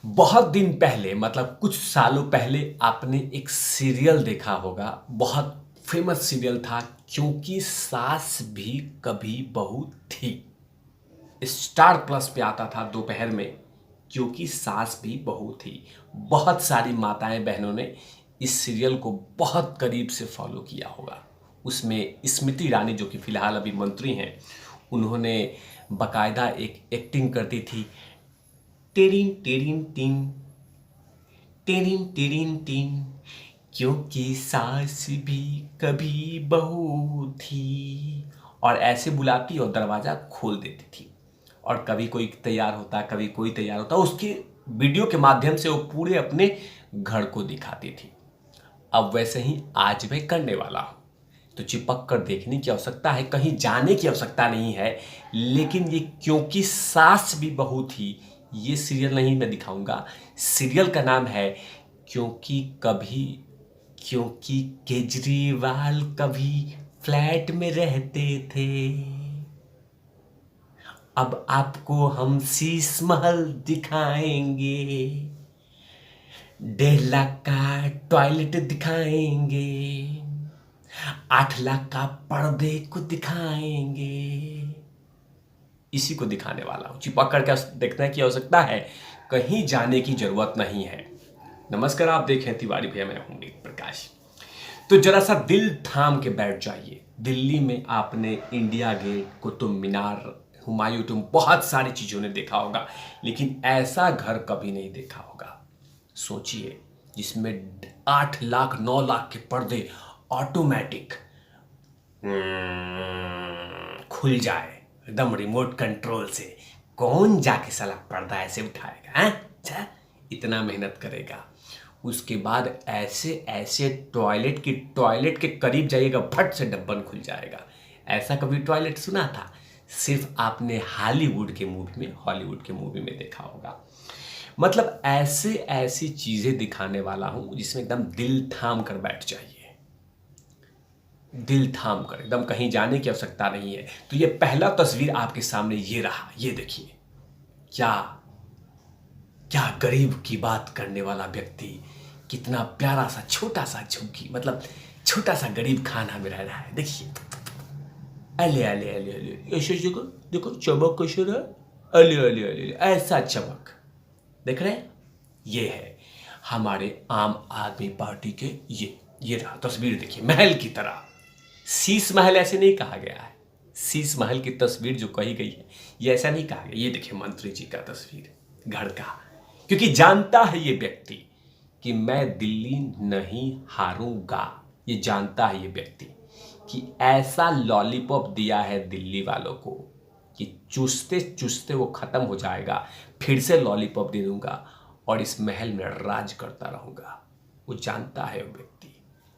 बहुत दिन पहले मतलब कुछ सालों पहले आपने एक सीरियल देखा होगा। बहुत फेमस सीरियल था, क्योंकि सास भी कभी बहू थी। स्टार प्लस पे आता था दोपहर में, क्योंकि सास भी बहू थी। बहुत सारी माताएं बहनों ने इस सीरियल को बहुत करीब से फॉलो किया होगा। उसमें स्मृति ईरानी, जो कि फिलहाल अभी मंत्री हैं, उन्होंने बकायदा एक एक्टिंग करती थी। टेरिन टेरिन टिन, टेरिन टेरिन टिन, क्योंकि सास भी कभी बहू थी। और ऐसे बुलाती और दरवाज़ा खोल देती थी। और कभी कोई तैयार होता, कभी कोई तैयार होता, उसके वीडियो के माध्यम से वो पूरे अपने घर को दिखाती थी। अब वैसे ही आज मैं करने वाला हूँ। तो चिपक कर देखने की आवश्यकता है, कहीं जाने की आवश्यकता नहीं है। लेकिन ये क्योंकि सास भी बहू थी, ये सीरियल नहीं मैं दिखाऊंगा। सीरियल का नाम है क्योंकि कभी, क्योंकि केजरीवाल कभी फ्लैट में रहते थे। अब आपको हम शीश महल दिखाएंगे, 1.5 लाख का टॉयलेट दिखाएंगे, 8 लाख का पर्दे को दिखाएंगे। इसी को दिखाने वाला हूं। चिपक करके देखने की आवश्यकता है, कहीं जाने की जरूरत नहीं है। नमस्कार, आप देखें तिवारी भैया, मैं हूं नील प्रकाश। तो जरा सा दिल थाम के बैठ जाइए। दिल्ली में आपने India gate, Qutub Minar, Humayun tomb, बहुत सारी चीजों ने देखा होगा, लेकिन ऐसा घर कभी नहीं देखा होगा। सोचिए, जिसमें 8 लाख 9 लाख के पर्दे ऑटोमेटिक खुल जाए एकदम रिमोट कंट्रोल से। कौन जाके साला पर्दा ऐसे उठाएगा? हैं? अच्छा, इतना मेहनत करेगा। उसके बाद ऐसे ऐसे टॉयलेट के करीब जाइएगा, फट से डब्बन खुल जाएगा। ऐसा कभी टॉयलेट सुना था? सिर्फ आपने हॉलीवुड के मूवी में देखा होगा। मतलब ऐसे ऐसी चीजें दिखाने वाला हूं जिसमें एकदम दिल थाम कर बैठ जाइए। दिल थाम कर, एकदम कहीं जाने की आवश्यकता नहीं है। तो ये पहला तस्वीर आपके सामने ये रहा, ये देखिए। क्या क्या गरीब की बात करने वाला व्यक्ति, कितना प्यारा सा छोटा सा झुग्गी, मतलब छोटा सा गरीब खाना में रह रहा है। देखिए, अले अले अले अले, ऐसे देखो देखो, चमक कैसे रहा, अले अले अले, ऐसा चमक देख रहे हैं? ये है हमारे आम आदमी पार्टी के। ये रहा तस्वीर, देखिए, महल की तरह। शीश महल ऐसे नहीं कहा गया है। शीश महल की तस्वीर जो कही गई है, ये ऐसा नहीं कहा गया। ये देखिए मंत्री जी का तस्वीर घर का, क्योंकि जानता है ये व्यक्ति कि मैं दिल्ली नहीं हारूंगा। ये जानता है ये व्यक्ति कि ऐसा लॉलीपॉप दिया है दिल्ली वालों को कि चूसते चूसते वो खत्म हो जाएगा, फिर से लॉलीपॉप दे दूंगा और इस महल में राज करता रहूंगा। वो जानता है वो व्यक्ति।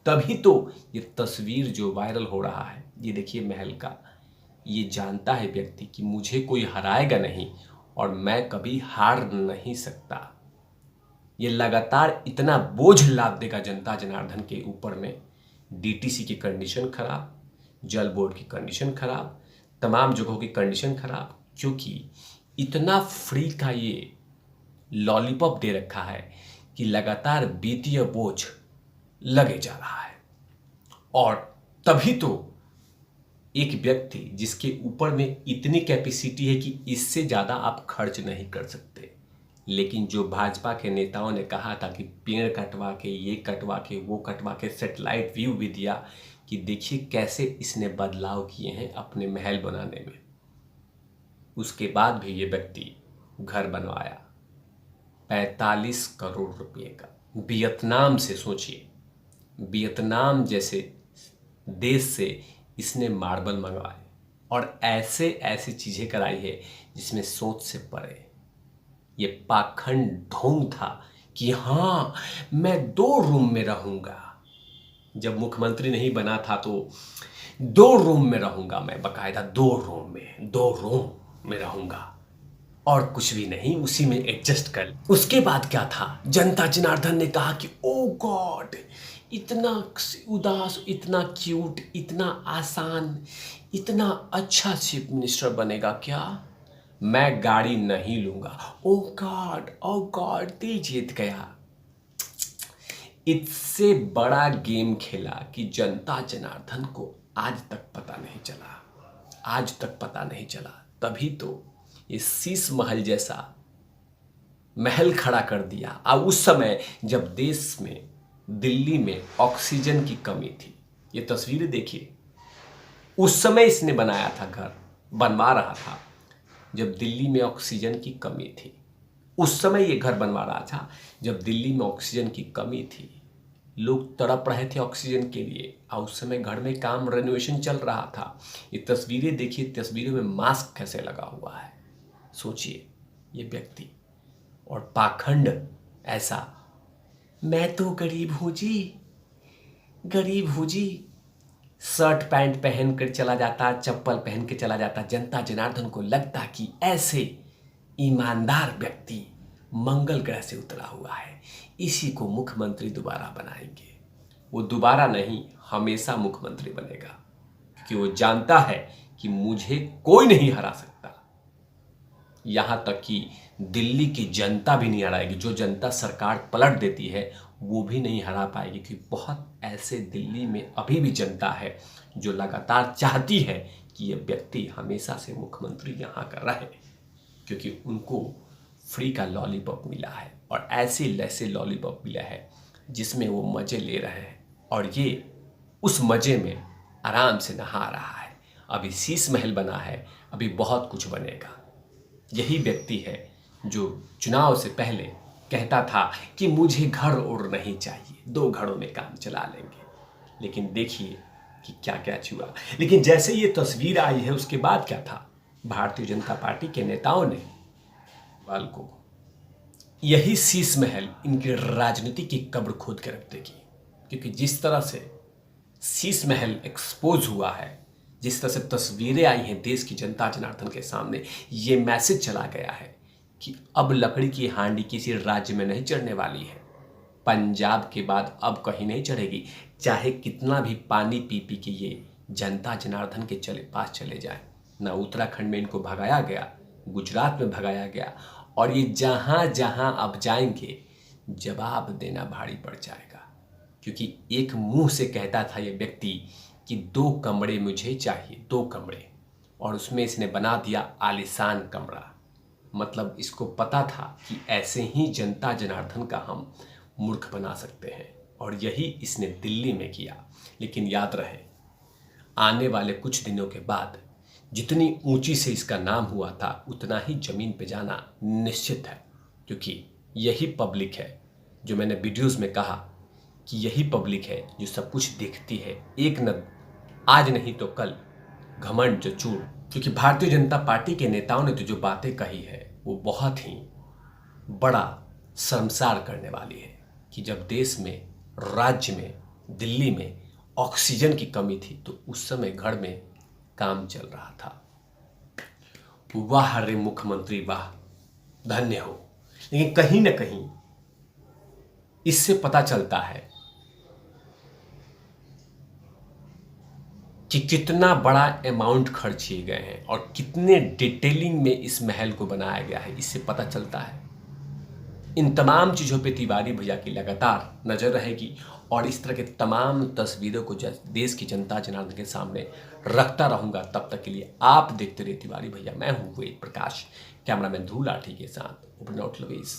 तभी तो ये तस्वीर जो वायरल हो रहा है, ये देखिए महल का। ये जानता है व्यक्ति कि मुझे कोई हराएगा नहीं और मैं कभी हार नहीं सकता। ये लगातार इतना बोझ लाद देगा जनता जनार्दन के ऊपर में। डीटीसी की कंडीशन खराब, जल बोर्ड की कंडीशन खराब, तमाम जगहों की कंडीशन खराब, क्योंकि इतना फ्री का ये लॉलीपॉप दे रखा है कि लगातार वित्तीय बोझ लगे जा रहा है। और तभी तो एक व्यक्ति जिसके ऊपर में इतनी कैपेसिटी है कि इससे ज़्यादा आप खर्च नहीं कर सकते, लेकिन जो भाजपा के नेताओं ने कहा था कि पेड़ कटवा के, ये कटवा के, वो कटवा के, सैटेलाइट व्यू भी दिया कि देखिए कैसे इसने बदलाव किए हैं अपने महल बनाने में। उसके बाद भी ये व्यक्ति घर बनवाया 45 करोड़ रुपए का वियतनाम से। सोचिए, वियतनाम जैसे देश से इसने मार्बल मंगवाए और ऐसे ऐसी चीजें कराई है जिसमें सोच से परे। ये पाखंड ढोंग था कि हाँ, मैं 2 रूम में रहूंगा। जब मुख्यमंत्री नहीं बना था तो 2 रूम में रहूंगा मैं, बकायदा 2 रूम में रहूंगा और कुछ भी नहीं, उसी में एडजस्ट कर। उसके बाद क्या था, जनता जनार्दन ने कहा कि ओ गॉड, इतना उदास, इतना क्यूट, इतना आसान, इतना अच्छा चीफ मिनिस्टर बनेगा क्या? मैं गाड़ी नहीं लूंगा। ओ गॉड, दिल जीत गया। इससे बड़ा गेम खेला कि जनता जनार्दन को आज तक पता नहीं चला, आज तक पता नहीं चला। तभी तो ये शीश महल जैसा महल खड़ा कर दिया। अब उस समय जब देश में, दिल्ली में ऑक्सीजन की कमी थी, ये तस्वीरें देखिए, उस समय इसने बनाया था, घर बनवा रहा था जब दिल्ली में ऑक्सीजन की कमी थी। उस समय ये घर बनवा रहा था जब दिल्ली में ऑक्सीजन की कमी थी, लोग तड़प रहे थे ऑक्सीजन के लिए, और उस समय घर में काम, रेनोवेशन चल रहा था। ये तस्वीरें देखिए, तस्वीरों में मास्क कैसे लगा हुआ है, सोचिए ये व्यक्ति। और पाखंड ऐसा, मैं तो गरीब हूं जी, गरीब हूं जी, शर्ट पैंट पहन कर चला जाता, चप्पल पहन के चला जाता। जनता जनार्दन को लगता कि ऐसे ईमानदार व्यक्ति मंगल ग्रह से उतरा हुआ है, इसी को मुख्यमंत्री दोबारा बनाएंगे। वो दोबारा नहीं, हमेशा मुख्यमंत्री बनेगा, क्योंकि वो जानता है कि मुझे कोई नहीं हरा सकता। यहां तक कि दिल्ली की जनता भी नहीं हराएगी। जो जनता सरकार पलट देती है वो भी नहीं हरा पाएगी, क्योंकि बहुत ऐसे दिल्ली में अभी भी जनता है जो लगातार चाहती है कि ये व्यक्ति हमेशा से मुख्यमंत्री यहां का रहे, क्योंकि उनको फ्री का लॉलीपॉप मिला है, और ऐसे लॉलीपॉप मिला है जिसमें वो मज़े ले रहे हैं, और ये उस मज़े में आराम से नहा रहा है। अभी शीश महल बना है, अभी बहुत कुछ बनेगा। यही व्यक्ति है जो चुनाव से पहले कहता था कि मुझे घर और नहीं चाहिए, 2 घरों में काम चला लेंगे। लेकिन देखिए कि क्या क्या हुआ। लेकिन जैसे ये तस्वीर आई है, उसके बाद क्या था, भारतीय जनता पार्टी के नेताओं ने वाल को यही शीश महल इनकी राजनीति की कब्र खोद के रख देगी। क्योंकि जिस तरह से शीश महल एक्सपोज हुआ है, जिस तरह से तस्वीरें आई हैं देश की जनता जनार्दन के सामने, ये मैसेज चला गया है कि अब लकड़ी की हांडी किसी राज्य में नहीं चढ़ने वाली है। पंजाब के बाद अब कहीं नहीं चढ़ेगी, चाहे कितना भी पानी पी पी के ये जनता जनार्दन के पास चले जाए। ना उत्तराखंड में इनको भगाया गया, गुजरात में भगाया गया, और ये जहां जहां अब जाएंगे जवाब देना भारी पड़ जाएगा। क्योंकि एक मुंह से कहता था ये व्यक्ति कि 2 कमरे मुझे चाहिए, 2 कमरे, और उसमें इसने बना दिया आलीशान कमरा। मतलब इसको पता था कि ऐसे ही जनता जनार्दन का हम मूर्ख बना सकते हैं, और यही इसने दिल्ली में किया। लेकिन याद रहे, आने वाले कुछ दिनों के बाद जितनी ऊंची से इसका नाम हुआ था, उतना ही जमीन पे जाना निश्चित है। क्योंकि यही पब्लिक है, जो मैंने वीडियोस में कहा कि यही पब्लिक है जो सब कुछ देखती है, एक न आज नहीं तो कल घमंड जो चूर। क्योंकि भारतीय जनता पार्टी के नेताओं ने तो जो बातें कही है वो बहुत ही बड़ा शर्मसार करने वाली है कि जब देश में, राज्य में, दिल्ली में ऑक्सीजन की कमी थी तो उस समय घर में काम चल रहा था। वाह रे मुख्यमंत्री वाह, धन्य हो। लेकिन कहीं ना कहीं इससे पता चलता है कि कितना बड़ा अमाउंट खर्च किए गए हैं और कितने डिटेलिंग में इस महल को बनाया गया है। इससे पता चलता है। इन तमाम चीज़ों पे तिवारी भैया की लगातार नज़र रहेगी, और इस तरह के तमाम तस्वीरों को देश की जनता जनार्दन के सामने रखता रहूँगा। तब तक के लिए आप देखते रहिए तिवारी भैया। मैं हूँ वेद प्रकाश, कैमरामैन ध्रुव लाठी के साथ। Open out lovies.